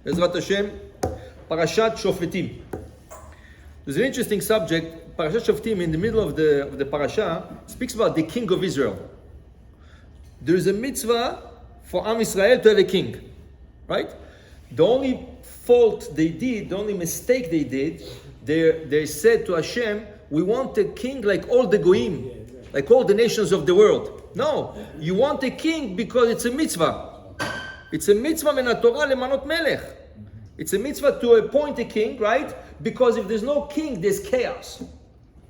Ezrat Hashem, Parachat Shofetim. There's an interesting subject. Parashat Shofetim, in the middle of the parasha, speaks about the king of Israel. There is a mitzvah for Am Israel to have a king, right? The only fault they did, the only mistake they did, they said to Hashem, we want a king like all the goyim, like all the nations of the world. No, you want a king because it's a mitzvah. It's a mitzvah min haTorah lemanot melech. It's a mitzvah to appoint a king, right? Because if there's no king, there's chaos.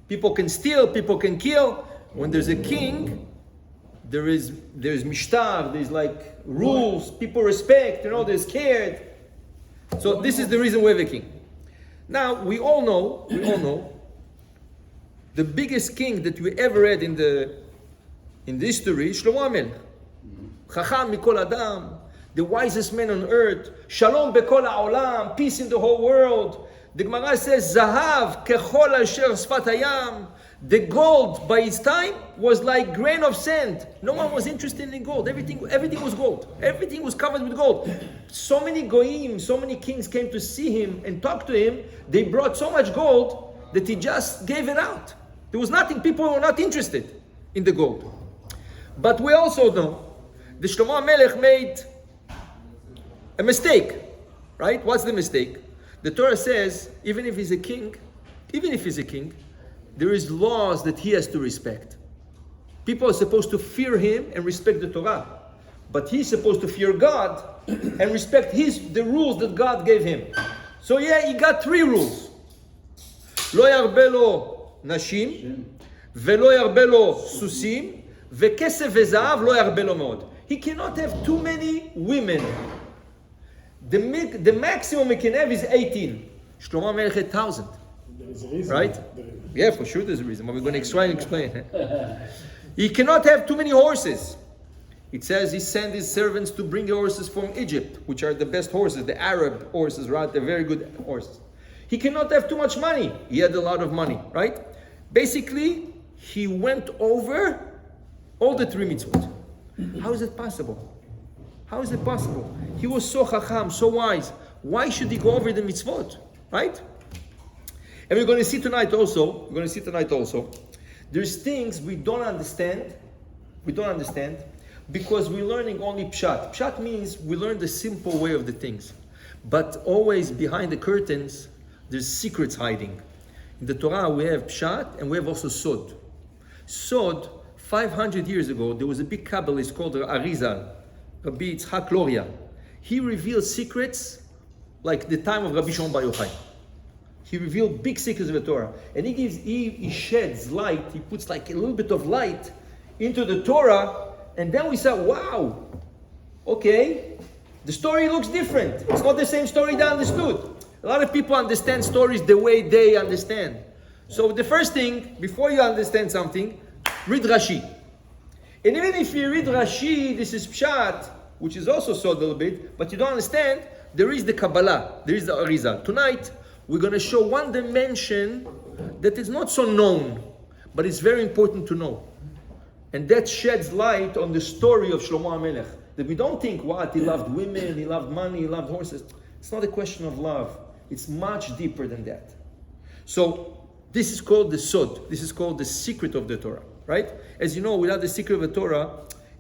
People can steal, people can kill. When there's a king, there's mishtar, there's like rules, people respect, they're scared. So this is the reason we have a king. Now we all know the biggest king that we ever had in the history is Shlomo HaMelech. Chacham mikol adam, the wisest man on earth. Shalom bekol ha'olam, peace in the whole world. The Gemara says, Zahav kechol asher sfat hayam. The gold by his time was like grain of sand. No one was interested in gold. Everything was gold. Everything was covered with gold. So many goyim, so many kings came to see him and talk to him. They brought so much gold that he just gave it out. There was nothing. People were not interested in the gold. But we also know that Shlomo HaMelech made a mistake, right? What's the mistake? The Torah says, even if he's a king, there is laws that he has to respect. People are supposed to fear him and respect the Torah. But he's supposed to fear God and respect the rules that God gave him. So he got 3 rules. לא ירבה לו נשים, ולא ירבה לו סוסים, וכסף וזהב לא ירבה לו מאוד. He cannot have too many women. The maximum he can have is 18. Shlomo HaMelech had 1,000. There is a reason. Right? Yeah, for sure there's a reason. But we're going to try and explain. He cannot have too many horses. It says he sent his servants to bring horses from Egypt, which are the best horses, the Arab horses, right? They're very good horses. He cannot have too much money. He had a lot of money, right? Basically, he went over all the 3 mitzvot. How is it possible? How is it possible? He was so chacham, so wise. Why should he go over the mitzvot, right? And we're going to see tonight also, there's things we don't understand because we're learning only pshat. Pshat means we learn the simple way of the things. But always behind the curtains, there's secrets hiding. In the Torah, we have pshat and we have also sod. Sod, 500 years ago, there was a big Kabbalist called Arizal, Rabbi Yitzhak Loria. He revealed secrets like the time of Rabbi Shimon Bar Yochai. He revealed big secrets of the Torah. And he sheds light, he puts like a little bit of light into the Torah, and then we say, wow, okay, the story looks different. It's not the same story they understood. A lot of people understand stories the way they understand. So the first thing, before you understand something, read Rashi. And even if you read Rashi, this is Pshat, which is also so a little bit, but you don't understand, there is the Kabbalah, there is the Arizal. Tonight, we're going to show one dimension that is not so known, but it's very important to know. And that sheds light on the story of Shlomo HaMelech. That we don't think, what, he loved women, he loved money, he loved horses. It's not a question of love. It's much deeper than that. So, this is called the Sod. This is called the secret of the Torah, right? As you know, without the secret of the Torah,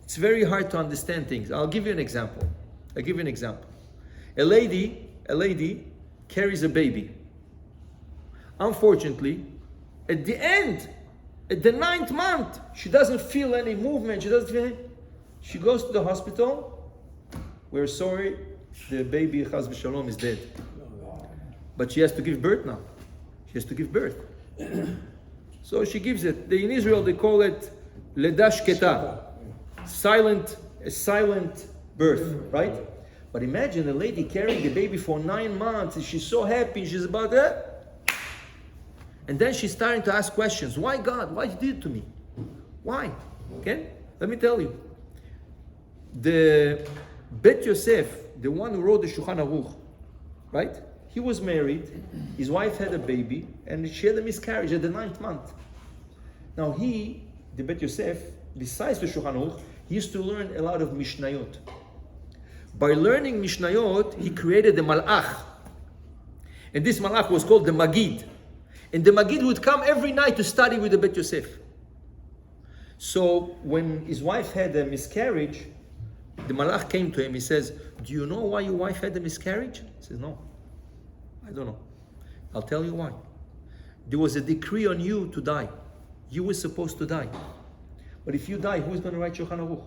it's very hard to understand things. I'll give you an example. A lady carries a baby. Unfortunately, at the end, at the 9th month, she doesn't feel any movement. She goes to the hospital. We're sorry, the baby, Chas v'Shalom, is dead. But she has to give birth now. She has to give birth. So she gives it. In Israel, they call it Leda Shketa. A silent birth, right? But imagine a lady carrying the baby for 9 months, and she's so happy, she's about that. And then she's starting to ask questions. Why God? Why you did it to me? Why? Okay? Let me tell you. The Bet Yosef, the one who wrote the Shulchan Aruch, right? He was married, his wife had a baby, and she had a miscarriage at the 9th month. Now the Bet Yosef, besides the Shulchan Aruch, he used to learn a lot of Mishnayot. By learning Mishnayot, he created the Malach. And this Malach was called the Magid. And the Magid would come every night to study with the Bet Yosef. So when his wife had a miscarriage, the Malach came to him. He says, do you know why your wife had a miscarriage? He says, no, I don't know. I'll tell you why. There was a decree on you to die. You were supposed to die. But if you die, who's going to write Shulchan Aruch?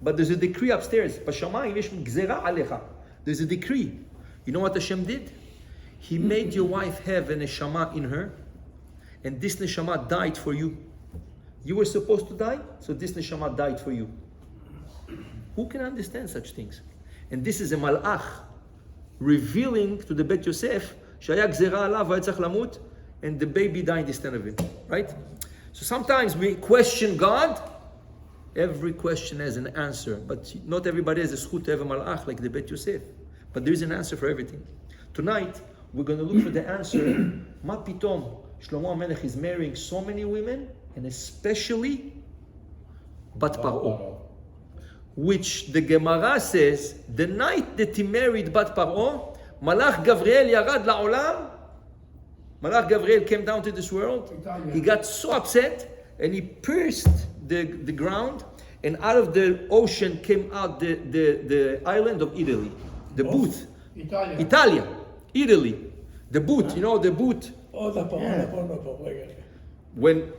But there's a decree upstairs. There's a decree. You know what Hashem did? He made your wife have a neshama in her, and this neshama died for you. You were supposed to die, so this neshama died for you. Who can understand such things? And this is a malach revealing to the Bet Yosef, shaya gzera alav v'yatzach lamut, and the baby died instead of it. Right? So sometimes we question God. Every question has an answer, but not everybody has a zchut to have a malach like the Bet Yosef. But there is an answer for everything. Tonight, we're going to look for the answer. Ma pitom, Shlomo HaMelech is marrying so many women, and especially Bat Paro, which the Gemara says, the night that he married Bat Paro, Malach Gabriel yarad la'olam. Malach Gabriel came down to this world. He got so upset, and he pierced the ground, and out of the ocean came out the island of Italy, the boot. Italia. Italy. The boot, you know, the boot. When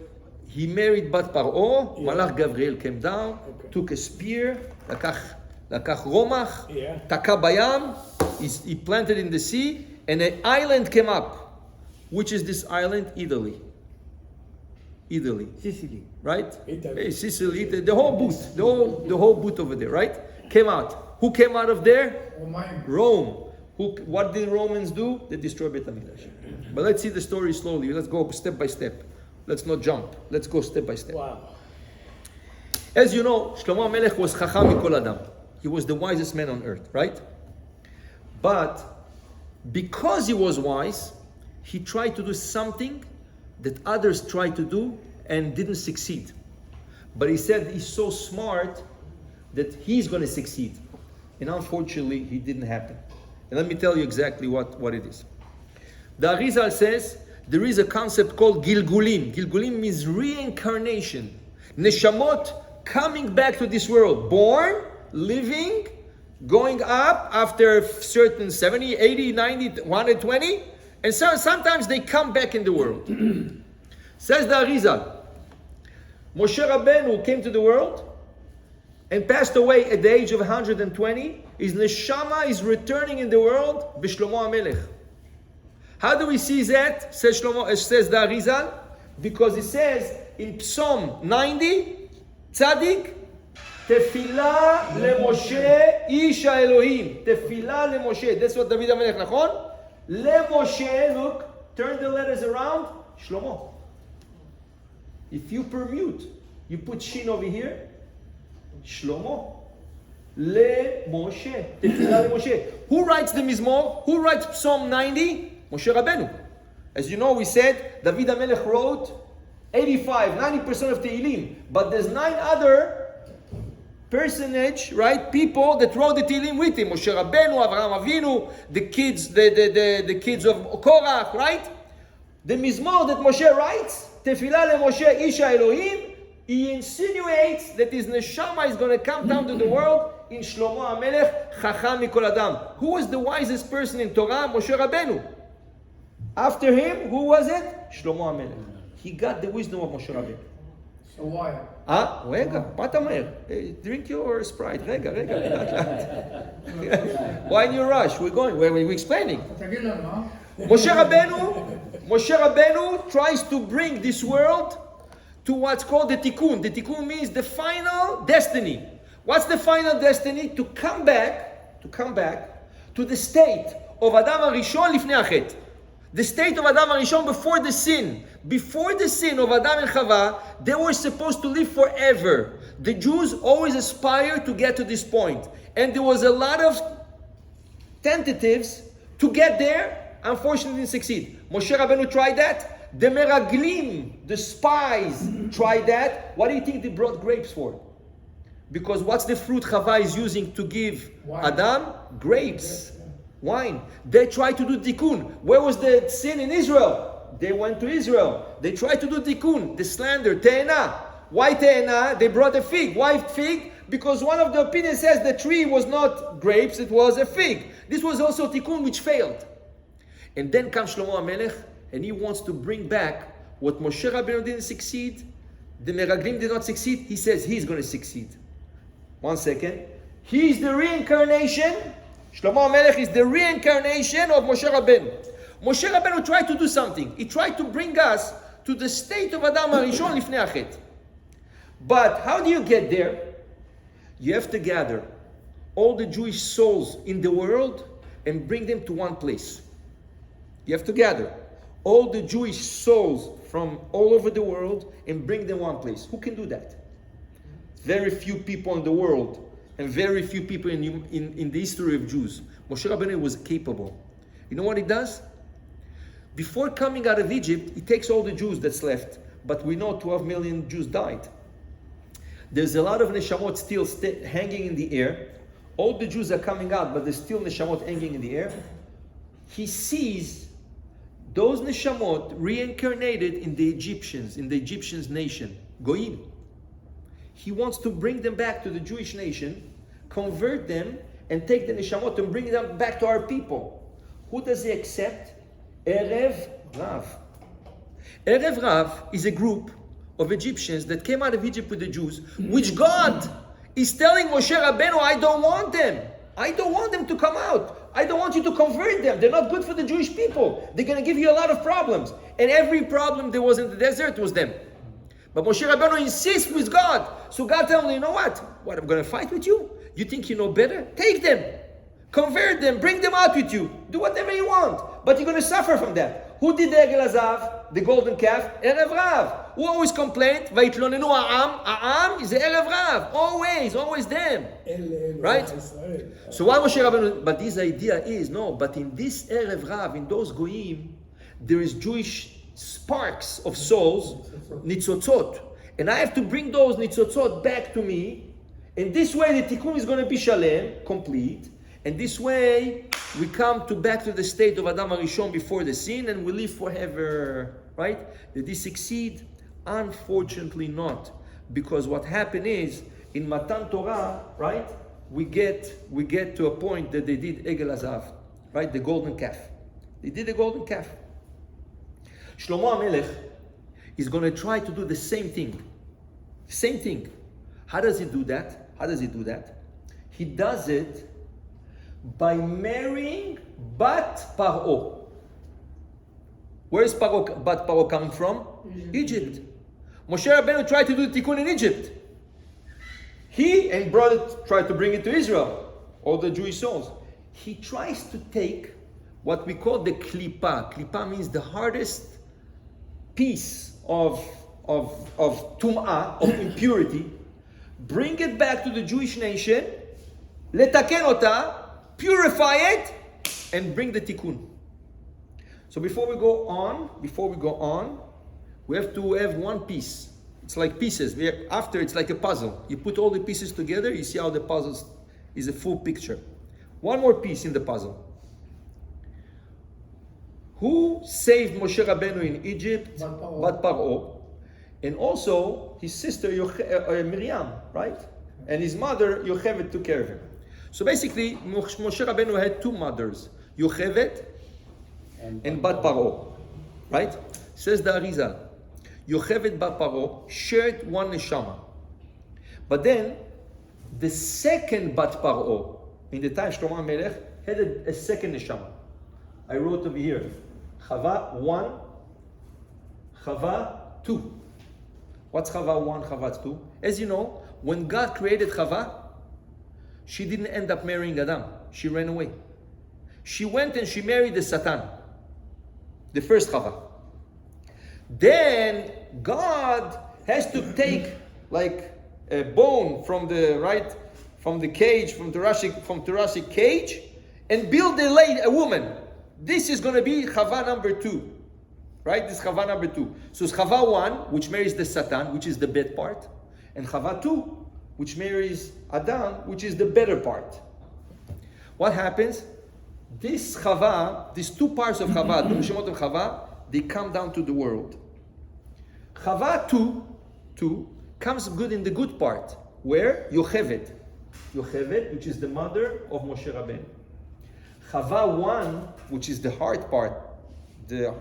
he married Bat Paro, Malach Gabriel came down, took a spear, לקח רומח, תקע בים, he planted in the sea, and an island came up. Which is this island? Italy. Sicily. Right? Hey, Sicily, the whole boot, the whole boot over there, right? Came out. Who came out of there? Rome. What did Romans do? They destroyed Beit HaMikdash. But let's see the story slowly. Let's go step by step. Let's not jump. Let's go step by step. Wow. As you know, Shlomo HaMelech was Chacham Mikol Adam. He was the wisest man on earth, right? But because he was wise, he tried to do something that others tried to do and didn't succeed. But he said he's so smart that he's going to succeed. And unfortunately, it didn't happen. And let me tell you exactly what it is. The Arizal says there is a concept called Gilgulim. Gilgulim means reincarnation. Neshamot coming back to this world. Born, living, going up after certain 70, 80, 90, 120. And so sometimes they come back in the world. Says the Arizal, Moshe Rabbeinu came to the world and passed away at the age of 120. His neshama is returning in the world, b'Shlomo HaMelech. How do we see that? Says the Arizal, because it says in Psalm 90, Tzadik, Tefillah leMoshe ish Elohim. Tefillah leMoshe. That's what David HaMelech, nachon? LeMoshe, look, turn the letters around, Shlomo. If you permute, you put Shin over here, Shlomo. LeMoshe. Tefillah leMoshe. Who writes the Mizmor? Who writes Psalm 90? Moshe Rabbeinu. As you know, we said, David HaMelech wrote 90% of Tehillim. But there's 9 other personage, right? People that wrote the Tehillim with him. Moshe Rabbeinu, Avraham Avinu, the kids of Korach, right? The Mizmor that Moshe writes, Tefillah leMoshe Isha Elohim, he insinuates that his neshama is going to come down to the world in Shlomo HaMelech, Chacham Mikol Adam. Who was the wisest person in Torah? Moshe Rabbeinu. After him, who was it? Shlomo HaMelech. He got the wisdom of Moshe Rabbeinu. So why? רגע, מה אתה אומר? Drink your Sprite, רגע, Why in you rush? We're explaining. תגיד לנו, Moshe Rabbeinu tries to bring this world to what's called the Tikkun. The Tikkun means the final destiny. What's the final destiny? To come back to the state of Adam HaRishon lifnei HaChet. The state of Adam HaRishon before the sin. Before the sin of Adam and Chava, they were supposed to live forever. The Jews always aspired to get to this point. And there was a lot of tentatives to get there. Unfortunately, didn't succeed. Moshe Rabbeinu tried that. The Meraglim, the spies, tried that. What do you think they brought grapes for? Because what's the fruit Chava is using to give Wine. Adam? Grapes. Yeah. Wine. They tried to do tikkun. Where was the sin in Israel? They went to Israel. They tried to do tikkun, the slander, te'ena. Why te'ena? They brought a fig. Why fig? Because one of the opinions says the tree was not grapes, it was a fig. This was also tikkun which failed. And then comes Shlomo HaMelech, and he wants to bring back what Moshe Rabbeinu didn't succeed, the Meraglim did not succeed. He says he's going to succeed. 1 second. He's the reincarnation. Shlomo HaMelech is the reincarnation of Moshe Rabbeinu. Moshe Rabbeinu tried to do something. He tried to bring us to the state of Adam HaRishon Lifnei HaChet. But how do you get there? You have to gather all the Jewish souls in the world and bring them to one place. You have to gather all the Jewish souls from all over the world and bring them one place. Who can do that? Very few people in the world and very few people in the history of Jews. Moshe Rabbeinu was capable. You know what he does? Before coming out of Egypt, he takes all the Jews that's left. But we know 12 million Jews died. There's a lot of neshamot still hanging in the air. All the Jews are coming out, but there's still neshamot hanging in the air. He sees those neshamot reincarnated in the Egyptians nation, Goyim. He wants to bring them back to the Jewish nation, convert them, and take the neshamot and bring them back to our people. Who does he accept? Erev Rav. Erev Rav is a group of Egyptians that came out of Egypt with the Jews, which God is telling Moshe Rabbeinu, I don't want them. I don't want them to come out. I don't want you to convert them. They're not good for the Jewish people. They're going to give you a lot of problems. And every problem there was in the desert was them. But Moshe Rabbeinu insists with God. So God tells him, you know what? What, I'm going to fight with you? You think you know better? Take them. Convert them. Bring them out with you. Do whatever you want. But you're going to suffer from that. Who did the Egel Hazav, the golden calf? Erev Rav. Who always complained? Vaitlonenu ha'am. Ha'am is the Erev Rav. Always them. Right? So why Moshe Rabbeinu? But this idea is, no, but in this Erev Rav, in those Goyim, there is Jewish sparks of souls, nitzotzot. And I have to bring those nitzotzot back to me. And this way the tikkun is going to be shalem, complete. And this way we come back to the state of Adam HaRishon before the sin and we live forever. Right? Did he succeed? Unfortunately not. Because what happened is, in Matan Torah, right, we get to a point that they did Egel Hazav, right, the golden calf. They did the golden calf. Shlomo HaMelech is going to try to do the same thing. Same thing. How does he do that? He does it by marrying Bat Paro. Where is Bat Paro coming from? Egypt. Moshe Rabbeinu tried to do the tikkun in Egypt. He tried to bring it to Israel, all the Jewish souls. He tries to take what we call the klipa. Klipa means the hardest piece of tum'ah, of impurity, bring it back to the Jewish nation, letaken ota, purify it, and bring the tikkun. So before we go on, we have to have one piece. It's like pieces. After it's like a puzzle. You put all the pieces together, you see how the puzzle is a full picture. One more piece in the puzzle. Who saved Moshe Rabbeinu in Egypt? Bat Paro. And also his sister Miriam, right? And his mother Yochevet took care of him. So basically, Moshe Rabbeinu had two mothers, Yochevet and Bat Paro, right? Says the Arizal, Yochevet Bat Paro shared one neshama. But then, the second Bat Paro, in the time Shlomo HaMelech, had a second neshama. I wrote over here, Chava 1, Chava 2. What's Chava 1, Chava 2? As you know, when God created Chava, she didn't end up marrying Adam. She ran away. She went and she married the Satan, the first Chava. Then God has to take like a bone from the cage, from thoracic cage, and build a woman. This is going to be Chava number 2. Right? This is Chava number 2. So it's Chava 1, which marries the Satan, which is the bad part. And Chava 2, which marries Adam, which is the better part. What happens? This Chava, these two parts of Chava, the Neshama of Chava, they come down to the world. Chava 2 comes good in the good part, where Yochevet, which is the mother of Moshe Rabbeinu. Chava 1, which is the hard part, the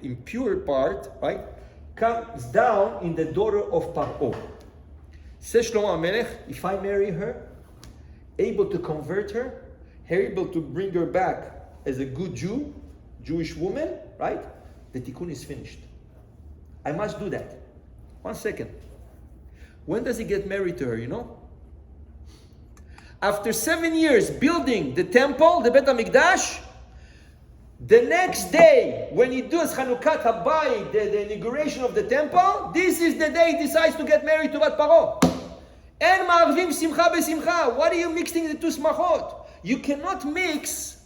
impure part, right, comes down in the daughter of Paro. Says Shlomo HaMelech, if I marry her, able to convert her, able to bring her back as a good Jew, Jewish woman, right, the tikkun is finished. I must do that. 1 second. When does he get married to her, you know? After 7 years building the temple, the Bet HaMikdash, the next day, when he does Chanukat Habayit, the inauguration of the temple, this is the day he decides to get married to Bat Paro. En ma'arvim simcha besimcha. What are you mixing the two smachot? You cannot mix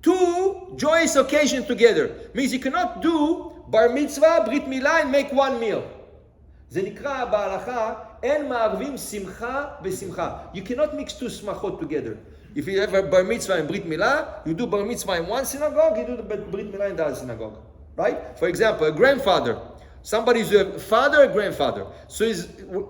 two joyous occasions together. Means you cannot do bar mitzvah, brit milah, and make one meal. זה נקרא בהלכה, אין מערבים שמחה בשמחה. You cannot mix two smachot together. If you have a bar mitzvah and brit milah, you do bar mitzvah in one synagogue, you do the brit milah in the other synagogue. Right? For example, a grandfather. Somebody's a father, a grandfather. So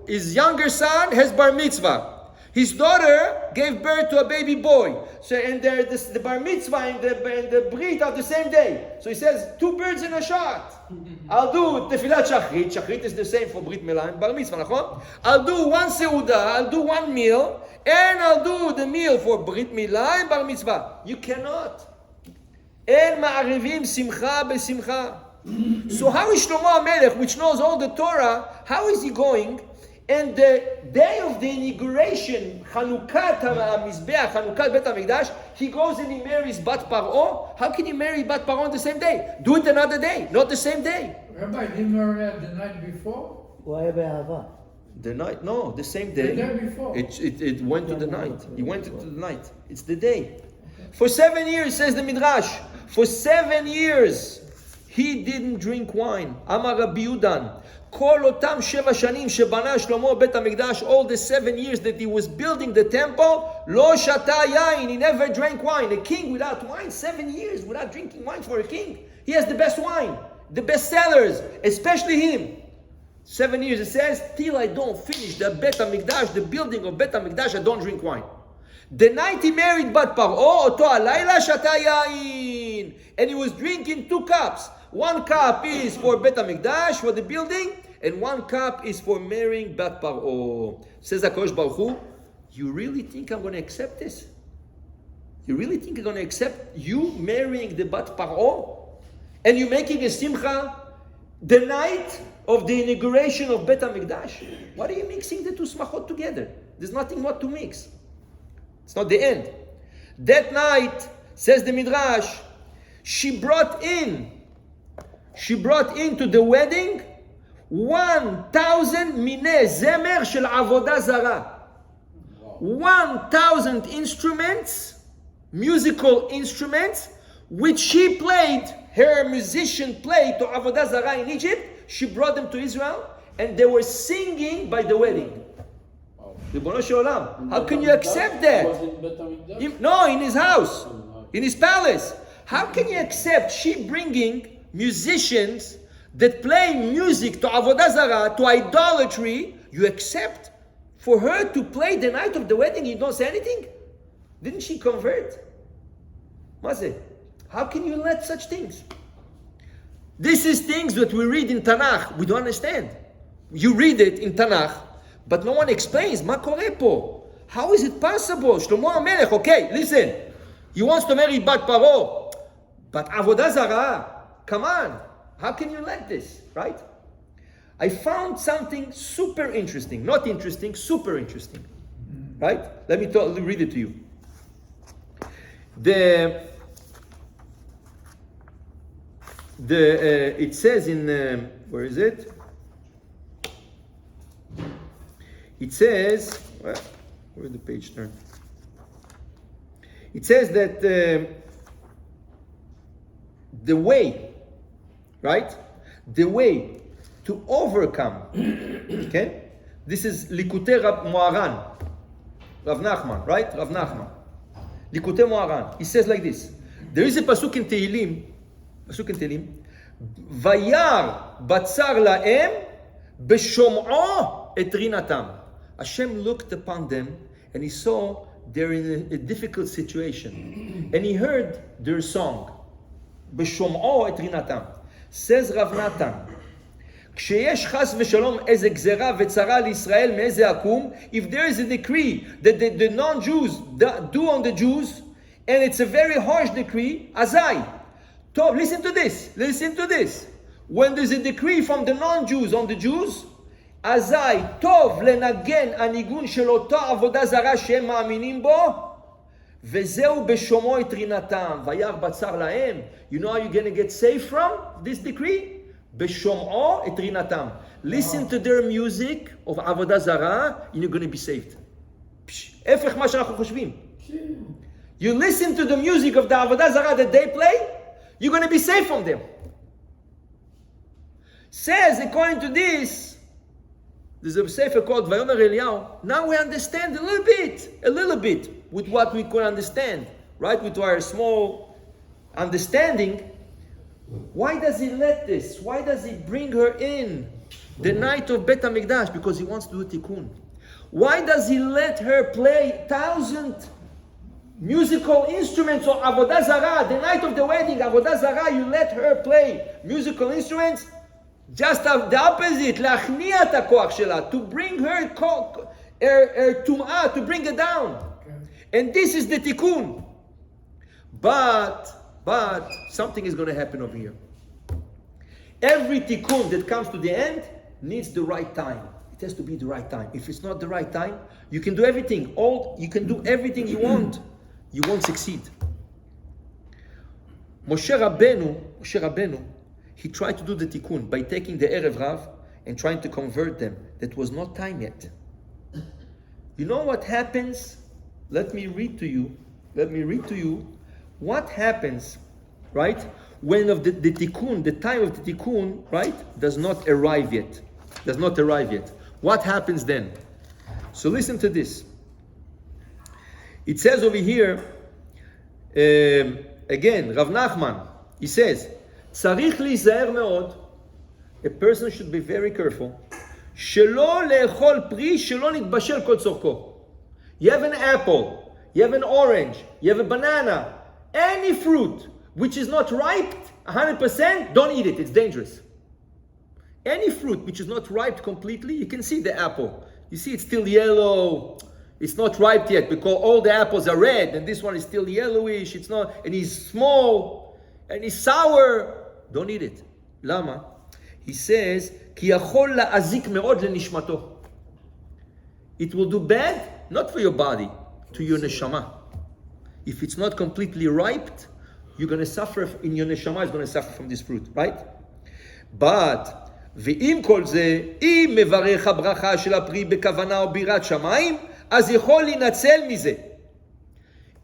his younger son has bar mitzvah. His daughter gave birth to a baby boy. So and the bar mitzvah and the brit are the same day. So he says, 2 birds in a shot. I'll do tefillat shachrit. Shachrit is the same for brit milah and bar mitzvah, נכון? I'll do one seudah, I'll do one meal, and I'll do the meal for brit milah and bar mitzvah. You cannot. En ma'arivim simcha besimcha. So how is Shlomo HaMelech, which knows all the Torah, how is he going? And the day of the inauguration, Chanukat HaMizbeach, Chanukat Bet HaMikdash, he goes and he marries Bat Paro. How can he marry Bat Paro on the same day? Do it another day, not the same day. Rabbi, didn't marry her the night before? The night, no, the same The day. day before. It went to the night. He went into the night. It's the day. For 7 years, says the Midrash, for 7 years, he didn't drink wine. Amar Rabbi Yudan. כל אותם 7 שנים שבנה שלמה בית המקדש, all the 7 years that he was building the temple, לא שתה יין, he never drank wine. A king without wine, 7 years without drinking wine for a king. He has the best wine, the best sellers, especially him. 7 years, it says, till I don't finish the Bet HaMikdash, the building of Bet HaMikdash, I don't drink wine. The night he married Bat Paro, אותו הלילה שתה יין. And he was drinking 2 cups. 1 cup is for Bet HaMikdash, for the building, and 1 cup is for marrying Bat Paro. Says HaKadosh Baruch Hu, you really think I'm going to accept this? You really think I'm going to accept you marrying the Bat Paro? And you making a simcha the night of the inauguration of Bet HaMikdash? What are you mixing the two smachot together? There's nothing what to mix. It's not the end. That night, says the Midrash, she brought into the wedding 1,000 minei zemer shel avodah zara. 1,000 instruments, musical instruments, which she played, her musician played to avodah zara in Egypt. She brought them to Israel, and they were singing by the wedding. Ribono shel olam, how can you accept that? No, in his house, in his palace. How can you accept she bringing musicians that play music to avodah zarah, to idolatry? You accept for her to play the night of the wedding? You don't say anything? Didn't she convert? Maze, how can you let such things? This is things that we read in Tanakh. We don't understand. You read it in Tanakh, but no one explains. Ma kore po? How is it possible? Shlomo HaMelech, okay, listen. He wants to marry Bat Paro. But avodah zarah, come on. How can you let this, right? I found something super interesting. Not interesting, super interesting. Right? Let me read it to you. It says in, where is it? It says, well, where did the page turn? It says that the way, right? The way to overcome, okay? This is Likutei Rab Moharan. Rav Nachman, right? Rav Nachman. Likutei Moharan. He says like this. There is a pasuk in Tehillim. Vayar batzar laem b'shom'o et rinatam. Hashem looked upon them and he saw they're in a difficult situation. And he heard their song. B'shom'o et rinatam. Says Rav Natan, כשיש חס ושלום איזה גזרה וצרה לישראל מאיזה עקום, if there is a decree that the non-Jews do on the Jews, and it's a very harsh decree, azai. Tov, listen to this. When there's a decree from the non-Jews on the Jews, azai, טוב לנגן הניגון של אותה עבודה זרה שהם מאמינים בו, וזהו בשומו את רינתם, וירא בצר להם. You know how you're going to get saved from this decree? בשומעו את רינתם. Listen to their music of עבודה זרה, and you're going to be saved. הפך מה שאנחנו חושבים. You listen to the music of the עבודה זרה that they play, you're going to be saved from them. Says, according to this, there's a sefer called Vayomer Eliyahu. Now we understand a little bit, with what we could understand, right? With our small understanding. Why does he let this? Why does he bring her in the night of Bet HaMikdash? Because he wants to do tikkun. Why does he let her play 1,000 musical instruments of Avodah Zarah? The night of the wedding, Avodah Zarah, you let her play musical instruments? Just the opposite, להכניע את הכוח שלה, to bring her tum'ah, to bring it down. Okay. And this is the tikkun. But something is going to happen over here. Every tikkun that comes to the end needs the right time. It has to be the right time. If it's not the right time, you can do everything. You can do everything you want. You won't succeed. Moshe Rabbeinu, he tried to do the tikkun by taking the Erev Rav and trying to convert them. That was not time yet. You know what happens? Let me read to you what happens, right, when of the tikkun, the time of the tikkun, right, does not arrive yet. What happens then? So listen to this. It says over here, again, Rav Nachman, he says, צריך להיזהר מאוד, a person should be very careful, שלא לאכול פרי שלא נתבשל כל צורכו. You have an apple, you have an orange, you have a banana, any fruit which is not ripe 100%, don't eat it, it's dangerous. Any fruit which is not ripe completely, you can see the apple. You see it's still yellow, it's not ripe yet because all the apples are red and this one is still yellowish, it's not, and he's small and he's sour. Don't eat it. Lama? He says, כי יכול להזיק מאוד לנשמתו. It will do bad, not for your body, to your neshama. If it's not completely ripe, you're going to suffer, in your neshama is going to suffer from this fruit, right? But, ואם כל זה, אם מברך הברכה של הפרי בכוונה או ביראת שמיים, אז יכול להינצל מזה.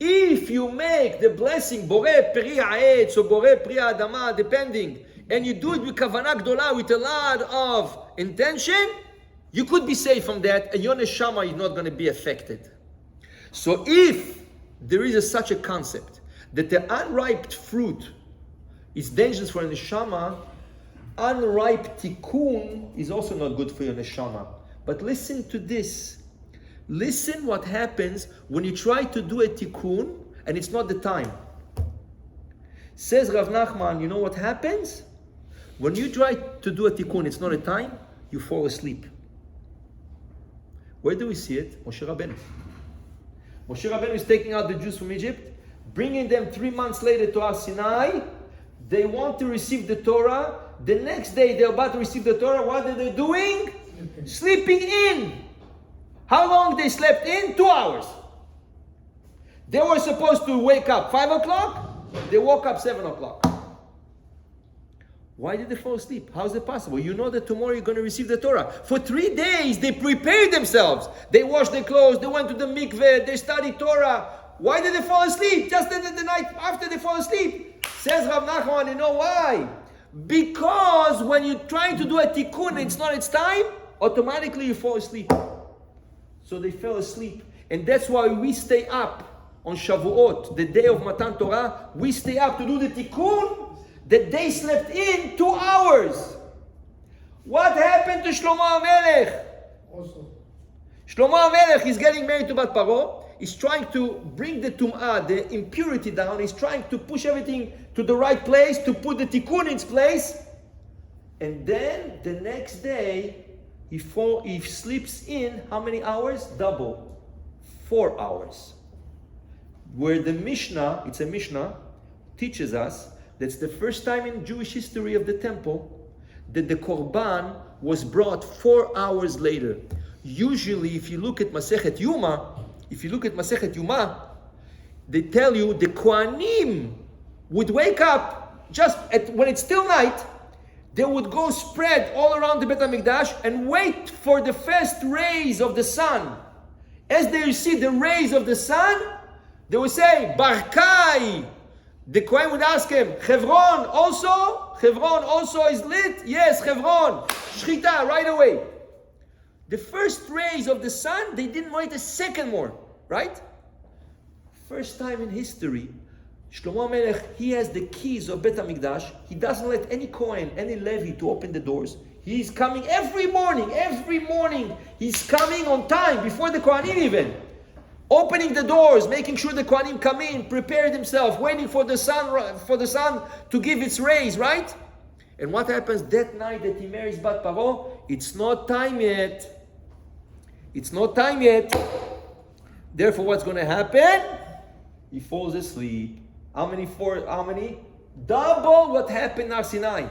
If you make the blessing, borei peri ha'etz or borei peri ha'adama, depending, and you do it with kavanah gdolah, with a lot of intention, you could be saved from that, and your neshama is not going to be affected. So if there is such a concept that the unripe fruit is dangerous for a neshama, unripe tikkun is also not good for your neshama. But listen to this. Listen what happens when you try to do a tikkun and it's not the time. Says Rav Nachman, you know what happens? When you try to do a tikkun, it's not a time, you fall asleep. Where do we see it? Moshe Rabbeinu. Moshe Rabbeinu is taking out the Jews from Egypt, bringing them 3 months later to Har Sinai. They want to receive the Torah. The next day they're about to receive the Torah. What are they doing? Sleeping in. How long they slept in? 2 hours. They were supposed to wake up 5 o'clock. They woke up 7 o'clock. Why did they fall asleep? How is it possible? You know that tomorrow you're going to receive the Torah. For 3 days they prepared themselves. They washed their clothes. They went to the mikveh. They studied Torah. Why did they fall asleep? Just the night after they fall asleep. Says Rav Nachman, you know why? Because when you're trying to do a tikkun and it's not its time, automatically you fall asleep. So they fell asleep. And that's why we stay up on Shavuot, the day of Matan Torah. We stay up to do the tikkun that they slept in 2 hours. What happened to Shlomo HaMelech? Also. Shlomo HaMelech is getting married to Bat Paro. He's trying to bring the tum'ah, the impurity down. He's trying to push everything to the right place, to put the tikkun in its place. And then the next day, he sleeps in how many hours? Double. 4 hours. Where the Mishnah, it's a Mishnah, teaches us that's the first time in Jewish history of the temple that the Korban was brought 4 hours later. Usually, if you look at Masechet Yuma, they tell you the Kohanim would wake up just when it's still night. They would go spread all around the Bet HaMikdash and wait for the first rays of the sun. As they see the rays of the sun, they would say, Barkai. The Kohen would ask him, Hebron also is lit? Yes, Hebron. Shchita, right away. The first rays of the sun, they didn't wait a second more, right? First time in history, Shlomo HaMelech, he has the keys of Bet HaMikdash. He doesn't let any Kohen, any Levi to open the doors. He's coming every morning. He's coming on time, before the Kohanim even. Opening the doors, making sure the Kohanim come in, prepared himself, waiting for the sun to give its rays, right? And what happens that night that he marries Bat Paro? It's not time yet. Therefore, what's going to happen? He falls asleep. How many? Double what happened in Har Sinai.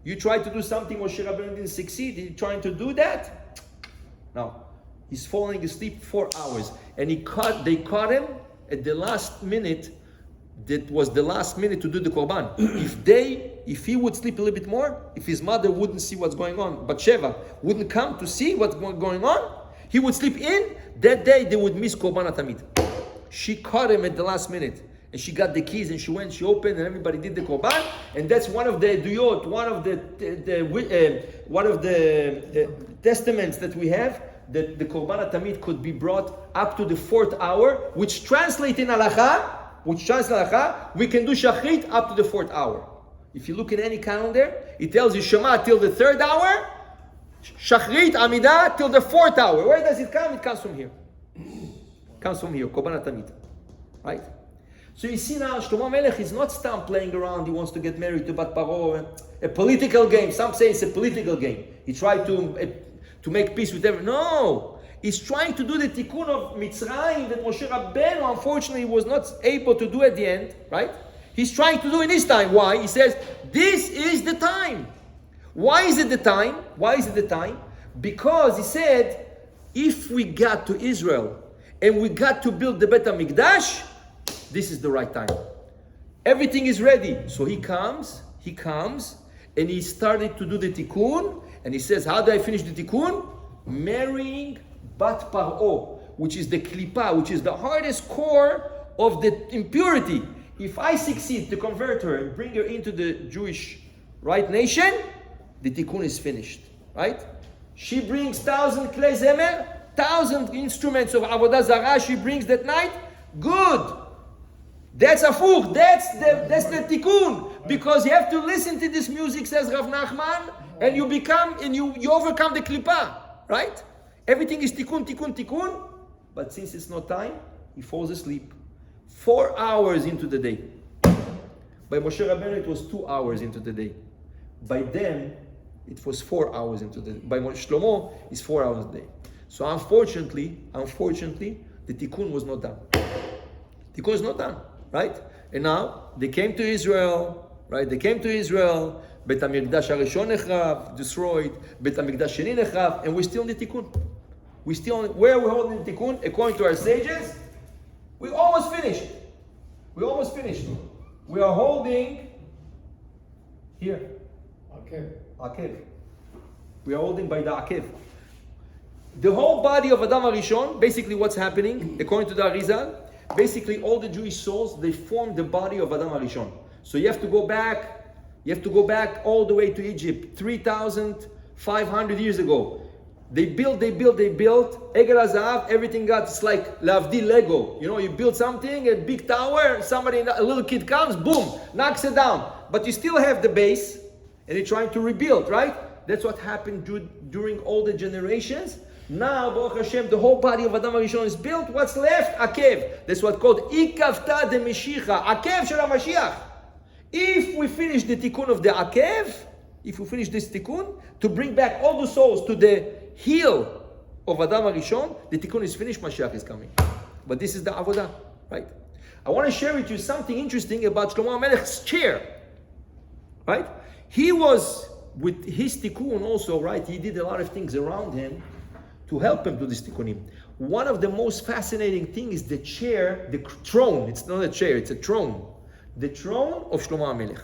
You tried to do something Moshe Rabbeinu didn't succeed. You trying to do that? No. He's falling asleep 4 hours. And they caught him at the last minute. That was the last minute to do the Korban. If he would sleep a little bit more, if his mother wouldn't see what's going on, Batsheva wouldn't come to see what's going on, he would sleep in. That day they would miss Korban HaTamid. She caught him at the last minute. And she got the keys and she opened and everybody did the Korban. And that's one of the Eduyot, one of the testaments that we have, that the Korban HaTamid could be brought up to the 4th hour, which translates in Halacha, we can do Shachrit up to the 4th hour. If you look in any calendar, it tells you Shema till the 3rd hour, Shachrit, Amidah till the 4th hour. Where does it come? It comes from here. Korban HaTamid. Right? So you see now, Shlomo HaMelech is not stop playing around. He wants to get married to Bat Paro. A political game. Some say it's a political game. He tried to make peace with everyone. No! He's trying to do the tikkun of Mitzrayim that Moshe Rabbeinu unfortunately was not able to do at the end. Right? He's trying to do in his time. Why? He says, this is the time. Why is it the time? Because he said, if we got to Israel and we got to build the Bet HaMikdash, this is the right time. Everything is ready. So he comes, and he started to do the tikkun, and he says, how do I finish the tikkun? Marrying Bat Paro, which is the klipa, which is the hardest core of the impurity. If I succeed to convert her and bring her into the Jewish right nation, the tikkun is finished, right? She brings 1,000 klei zemer, 1,000 instruments of avodah zarah. She brings that night. Good. That's afuch. That's the tikkun. Because you have to listen to this music, says Rav Nachman, and you overcome the klipa, right? Everything is tikkun. But since it's not time, he falls asleep. 4 hours into the day. By Moshe Rabbeinu, it was 2 hours into the day. By them, it was 4 hours into the day. By Shlomo, it's 4 hours a day. So unfortunately, the tikkun was not done. Tikkun is not done, right? And now, they came to Israel, right? Bet HaMikdash HaRishon nechrav, destroyed. Bet HaMikdash Sheni nechrav, and we're still in the tikkun. Where are we holding the tikkun? According to our sages, we almost finished. We are holding here. Akev. We are holding by the Akev. The whole body of Adam HaRishon, basically what's happening, according to the Arizal, basically all the Jewish souls, they form the body of Adam HaRishon. So you have to go back all the way to Egypt, 3,500 years ago. They built. Egel HaZahav, everything got, it's like Lavdi Lego. You know, you build something, a big tower, a little kid comes, boom, knocks it down. But you still have the base, and you're trying to rebuild, right? That's what happened during all the generations. Now, Baruch Hashem, the whole body of Adam HaRishon is built. What's left? Akev. That's what's called Ikavta de Meshicha. Akev Shel HaMashiach. If we finish the tikkun of the Akev, if we finish this tikkun, to bring back all the souls to the heel of Adam HaRishon, the tikkun is finished, Mashiach is coming. But this is the avodah, right? I want to share with you something interesting about Shlomo HaMelech's chair, right? He was, with his tikkun also, right? He did a lot of things around him to help him do this tikkunim. One of the most fascinating things is the chair, the throne. It's not a chair, it's a throne. The throne of Shlomo HaMelech.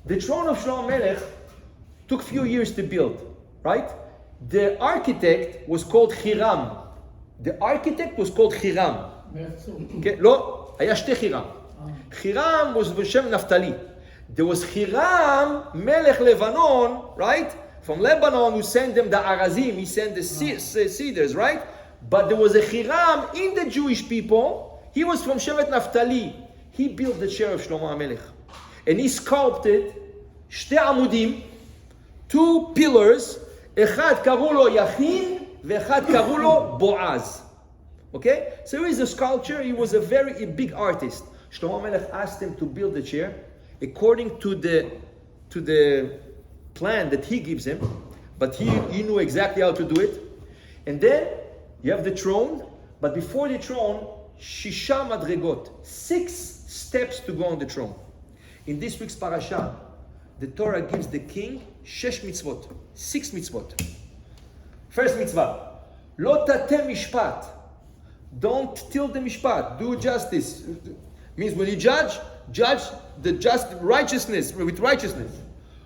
The throne of Shlomo HaMelech took a few years to build, right? The architect was called Hiram. The architect was called Hiram. Okay? לא, היה שתי חירם. Hiram was בשם נפתלי. There was Hiram, Melech Lebanon, right? From Lebanon, who sent them the Arazim, he sent the cedars, right? But there was a Hiram in the Jewish people. He was from Shevet Naphtali. He built the chair of Shlomo HaMelech. And he sculpted שתי עמודים, 2 pillars, אחד קראו לו יכין, ואחד קראו לו בועז. Okay? So he is a sculptor, he was a very big artist. Shlomo HaMelech asked him to build the chair according to the plan that he gives him, but he knew exactly how to do it. And then you have the throne, but before the throne, shisha madregot, 6 steps to go on the throne. In this week's parasha, the Torah gives the king 6 mitzvot. First mitzvah, lo tateh mishpat. Don't till the mishpat. Do justice. Means when you judge the just righteousness with righteousness.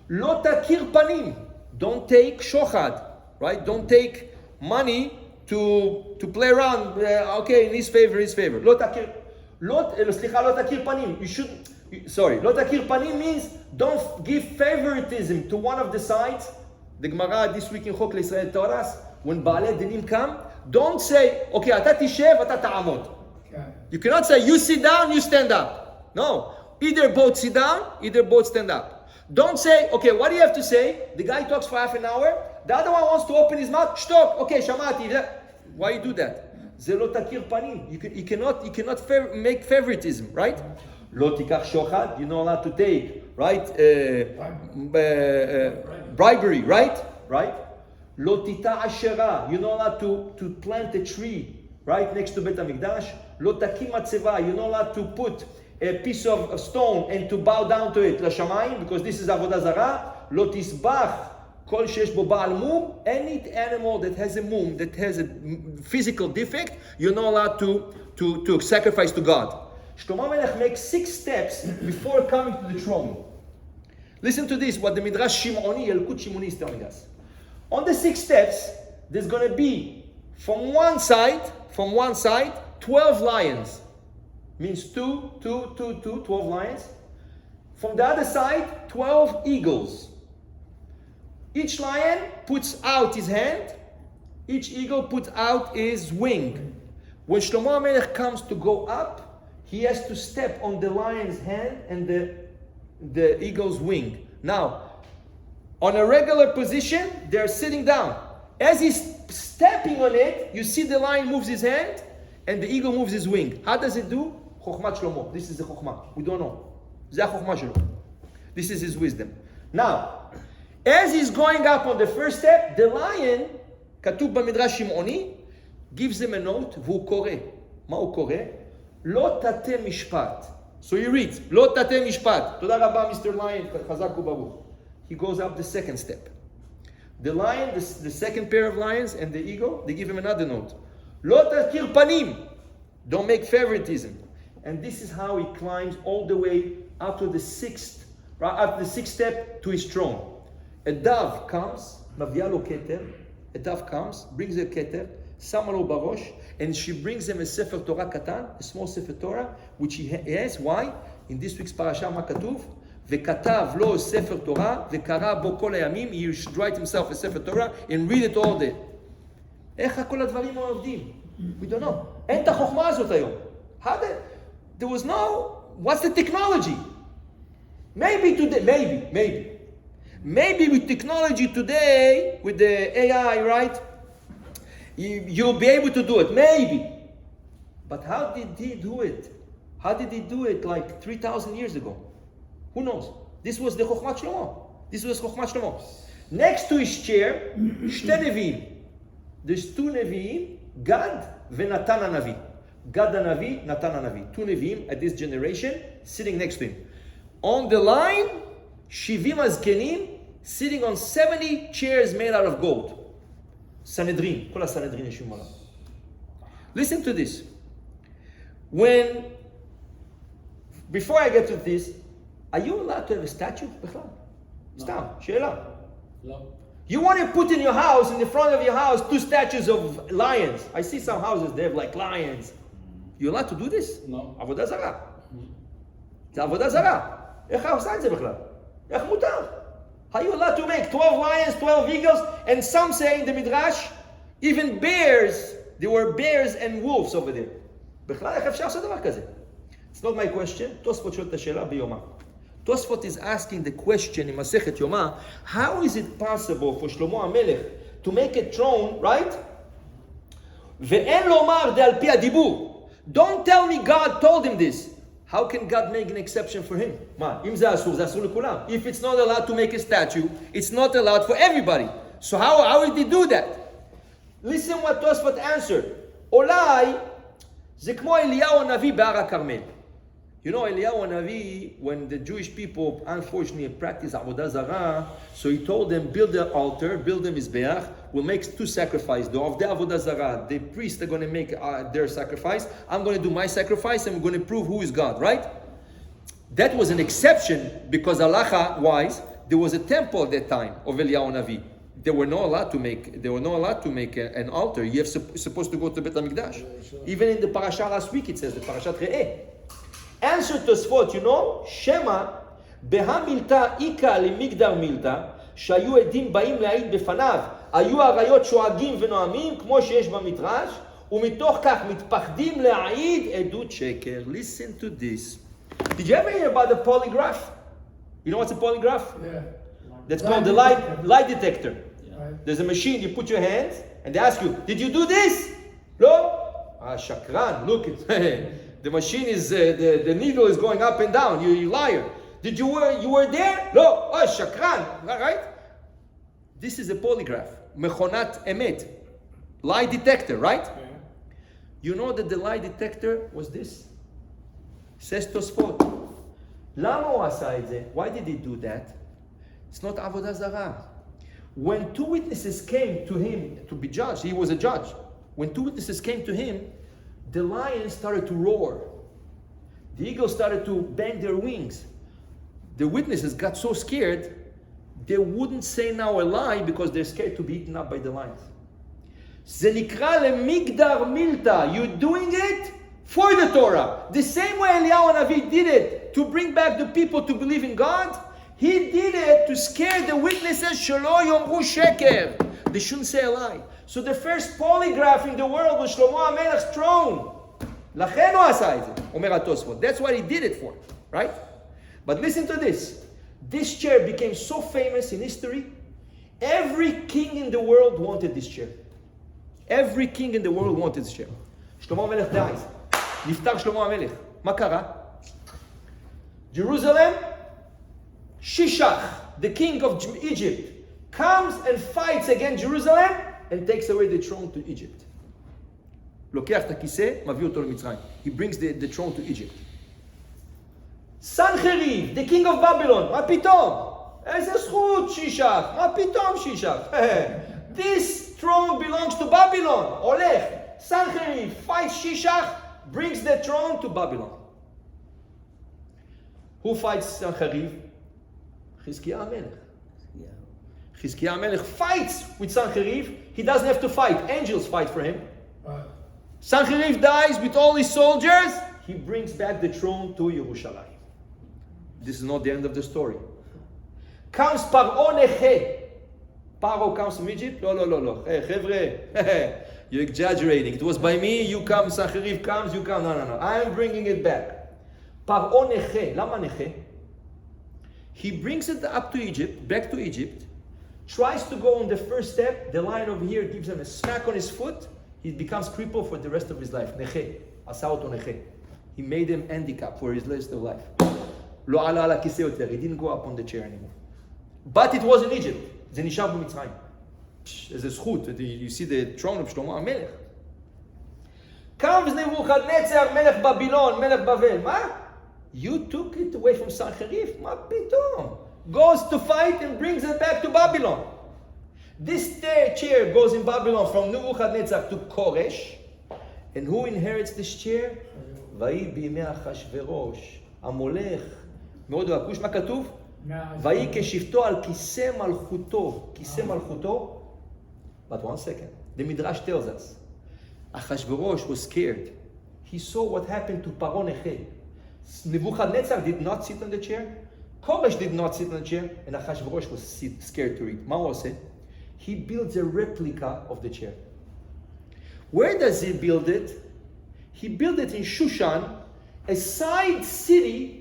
Lo takir panim. Don't take shochad, right? Don't take money to play around. Okay, in his favor. Lo takir panim. You should. Sorry, lo takir panim means don't give favoritism to one of the sides. The Gemara this week in Chok L'Israel Toras, when Baalei Dinim come, don't say, okay, ata tishev, ata ta'amod. You cannot say, you sit down, you stand up. No, either both sit down, either both stand up. Don't say, okay, what do you have to say? The guy talks for half an hour, the other one wants to open his mouth, shtok, okay, shamati. Why you do that? Ze lo takir panim. You cannot make favoritism, right? Lo tikach shochad, you're not allowed to take, right? Bribery, right? Lo tita ashera, you're not allowed to plant a tree right next to Bet HaMikdash. Lo takim matzeva, you're not allowed to put a piece of stone and to bow down to it, l'shamayim, because this is avodah zarah. Lo tisbach kol shesh bo ba'al mum, any animal that has a mum, that has a physical defect, you're not allowed to sacrifice to God. Shlomo HaMelech makes 6 steps before coming to the throne. Listen to this, what the Midrash Shimoni, Yelkut Shimoni is telling us. On the 6 steps, there's going to be from one side, 12 lions. Means 12 lions. From the other side, 12 eagles. Each lion puts out his hand, each eagle puts out his wing. When Shlomo HaMelech comes to go up, he has to step on the lion's hand and the eagle's wing. Now, on a regular position, they're sitting down. As he's stepping on it, you see the lion moves his hand and the eagle moves his wing. How does it do? Chokhmat Shlomo. This is the Chokhmah. We don't know. This is his wisdom. Now, as he's going up on the first step, the lion, כתוב במדרש שמעוני, gives him a note, והוא קורא. מה הוא קורא? לא תטה משפט. So he reads, לא תטה משפט. תודה רבה, Mr. Lion, חזק וברוך. He goes up the second step. The lion, the second pair of lions, and the eagle, they give him another note. לא תכיר פנים. Don't make favoritism. And this is how he climbs all the way up to the sixth step to his throne. A dove comes, מביאה לו כתר. A dove comes, brings a keter, שמה לו בראש, and she brings him a sefer Torah katan, a small sefer Torah, which he has. Why? In this week's parasha, מה כתוב? וכתב לו ספר תורה, וקרא בו כל הימים, he should write himself a ספר תורה, and read it all day. איך כל הדברים עובדים? We don't know. אין את החוכמה הזאת היום. There was no, what's the technology? Maybe today, maybe with technology today, with the AI, right? You'll be able to do it, maybe. But how did he do it? How did he do it like 3,000 years ago? Who knows? This was the Chokhmat Shlomo. Next to his chair, שתי נביאים. There's two נביאים, Gad ונתן הנביא. Gad הנביא, נתן הנביא. Two נביאים at this generation sitting next to him. On the line, 70 הזקנים sitting on 70 chairs made out of gold. Sanhedrin, כל הסנהדרין יושבים עליו. Listen to this. Before I get to this, are you allowed to have a statue? בכלל? סתם, שאלה. לא. You want to put in your house, in the front of your house, two statues of lions. I see some houses, they have like lions. You allowed to do this? No. עבודה זרה. זה עבודה זרה. איך עושה את זה בכלל? איך מותר? Are you allowed to make 12 lions, 12 eagles? And some say in the Midrash, even bears, there were bears and wolves over there. בכלל, איך אפשר לעשות דבר כזה? It's not my question. תוספות שואל את השאלה ביומא. תוספות is asking the question in מסכת יומא, how is it possible for שלמה המלך to make a throne, right? ואין לומר דה על פי הדיבור. Don't tell me God told him this. How can God make an exception for him? מה, אם זה אסור לכולם. If it's not allowed to make a statue, it's not allowed for everybody. So how did he do that? Listen what Tosfot answered. אולי זה כמו אליהו הנביא בהר הכרמל. You know, Eliyahu Hanavi, when the Jewish people unfortunately practiced Avodah Zarah, so he told them, build the altar, build the Mizbeach, we'll make two sacrifices. Of the Avodah Zarah, the priests are going to make their sacrifice, I'm going to do my sacrifice, and we're going to prove who is God, right? That was an exception, because halacha-wise, there was a temple at that time of Eliyahu Hanavi. They were not allowed to make an altar. You're supposed to go to Beit HaMikdash. Even in the Parashat last week, it says, the Parashat Re'eh. Answer Tosfot, you know, Shema, בהמילתא איכא למגדר מילתא, שהיו עדים באים להעיד בפניו, היו אריות שואגים ונואמים, כמו שיש במדרש, ומתוך כך מתפחדים להעיד עדות שקר. Listen to this. Did you ever hear about the polygraph? You know what's a polygraph? Yeah. That's called the lie detector. Yeah. Right. There's a machine, you put your hands, and they ask you, did you do this? No? Shakran, look it. The machine is, the needle is going up and down. You liar. Did you were there? No. Oh, shakran. Right? This is a polygraph. Mechonat emet. Lie detector, right? Yeah. You know that the lie detector was this? Says Tosfot. למה הוא עשה את זה? Why did he do that? It's not עבודה זרה. When two witnesses came to him to be judged, he was a judge. When two witnesses came to him, the lions started to roar. The eagles started to bang their wings. The witnesses got so scared, they wouldn't say now a lie because they're scared to be eaten up by the lions. זה נקרא למגדר מילתא. You're doing it for the Torah. The same way Eliyahu Hanavi did it to bring back the people to believe in God, he did it to scare the witnesses, שלא יאמרו שקר. They shouldn't say a lie. So the first polygraph in the world was Shlomo HaMelech's throne. לכן הוא עשה את זה, אומר התוספות. That's what he did it for, right? But listen to this. This chair became so famous in history, every king in the world wanted this chair. Every king in the world wanted this chair. שלמה המלך dies. נפטר שלמה המלך. מה קרה? Jerusalem, Shishach, the king of Egypt, comes and fights against Jerusalem and takes away the throne to Egypt. לוקח את הכיסא, מביא אותו למצרים. He brings the throne to Egypt. סנחריב, the king of Babylon, מה פתאום? איזה זכות שישך? מה פתאום שישך? This throne belongs to Babylon. הולך. סנחריב fights Shishach, brings the throne to Babylon. Who fights סנחריב? חזקיה המלך. חזקיה המלך fights with Sancheriv. He doesn't have to fight. Angels fight for him. Sancheriv dies with all his soldiers. He brings back the throne to Yerushalayim. This is not the end of the story. Comes Paro neche. Paro comes from Egypt? No. Hey, chevre, you're exaggerating. It was by me, you come, Sancheriv comes, you come. No. I am bringing it back. Paro neche. Lama neche? He brings it up to Egypt, back to Egypt, tries to go on the first step, the lion over here gives him a smack on his foot, he becomes crippled for the rest of his life. Neche. Asa oto neche. He made him handicapped for his rest of life. Lo ala ala kiseh yoter. He didn't go up on the chair anymore. But it was in Egypt. זה נשאר במצרים. איזה זכות. You see the throne of שלמה המלך. Comes נבוכדנצר, מלך בבילון, מלך בבל. מה? You took it away from Sancheriv? מה פתאום? Goes to fight and brings it back to Babylon. This chair goes in Babylon from Nebuchadnezzar to Koresh. And who inherits this chair? ויהי בימי אחשוורוש, המולך, מאוד הכוש, מה כתוב? ויהי כשבתו על כיסא מלכותו. כיסא מלכותו? But one second. The Midrash tells us. Achashverosh was scared. He saw what happened to Paro neche. Nebuchadnezzar did not sit on the chair. Koresh did not sit on the chair. And Achashverosh was scared to read. מה הוא עושה? He builds a replica of the chair. Where does he build it? He built it in Shushan, a side city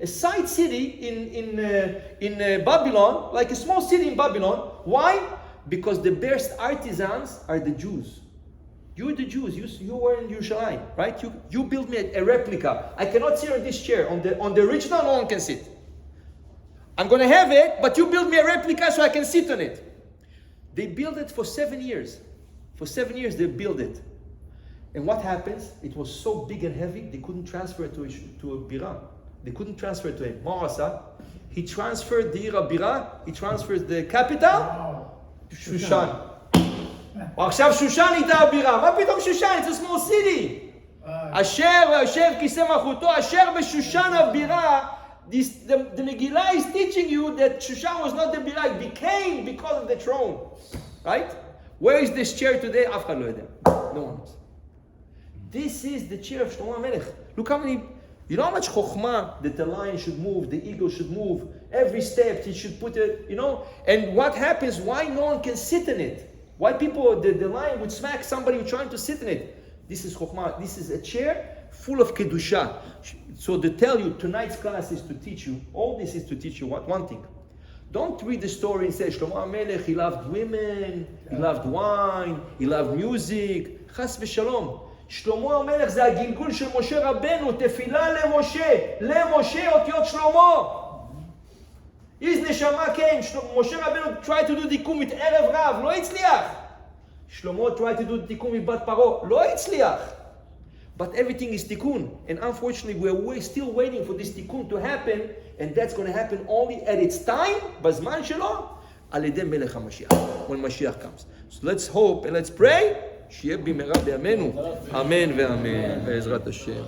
in Babylon, like a small city in Babylon. Why? Because the best artisans are the Jews. You're the Jews. You were in Yerushalayim, right? You built me a replica. I cannot sit on this chair. On the original, no one can sit. I'm going to have it, but you build me a replica so I can sit on it. They built it for 7 years. For 7 years, they built it. And what happens? It was so big and heavy, they couldn't transfer it to a bira. They couldn't transfer it to him. Ma'asa, he transferred the Ira Bira, he transfers the capital to Shushan. עכשיו שושן הייתה הבירה. מה פתאום שושן? It's a small city. אשר יושב כיסא מלכותו, אשר בשושן הבירה. The Megillah is teaching you that Shushan was not the bira, it became because of the throne. Right? Where is this chair today? אף אחד לא יודע. No one knows. This is the chair of Shlomo HaMelech. Look how many, you know how much chokhmah that the lion should move, the eagle should move, every step he should put it, you know? And what happens, why no one can sit in it? Why people, the lion would smack somebody who's trying to sit in it? This is chokhmah, this is a chair full of kedusha. So to tell you, tonight's class is to teach you, all this is to teach you one thing. Don't read the story and say, Shlomo HaMelech, he loved women, he loved wine, he loved music. Chas v'shalom. שלמה המלך זה הגלגול של משה רבנו, תפילה למשה אותיות שלמה. His neshama came, משה רבנו tried to do תיקון with ערב רב, לא הצליח. שלמה tried to do תיקון with בת פרו, לא הצליח. But everything is tikkun, and unfortunately we're still waiting for this tikkun to happen, and that's going to happen only at its time, בזמן שלו, על ידי מלך המשיח, when Mashiach comes. So let's hope and let's pray. שיהיה במהרה בימינו, אמן ואמן, בעזרת השם.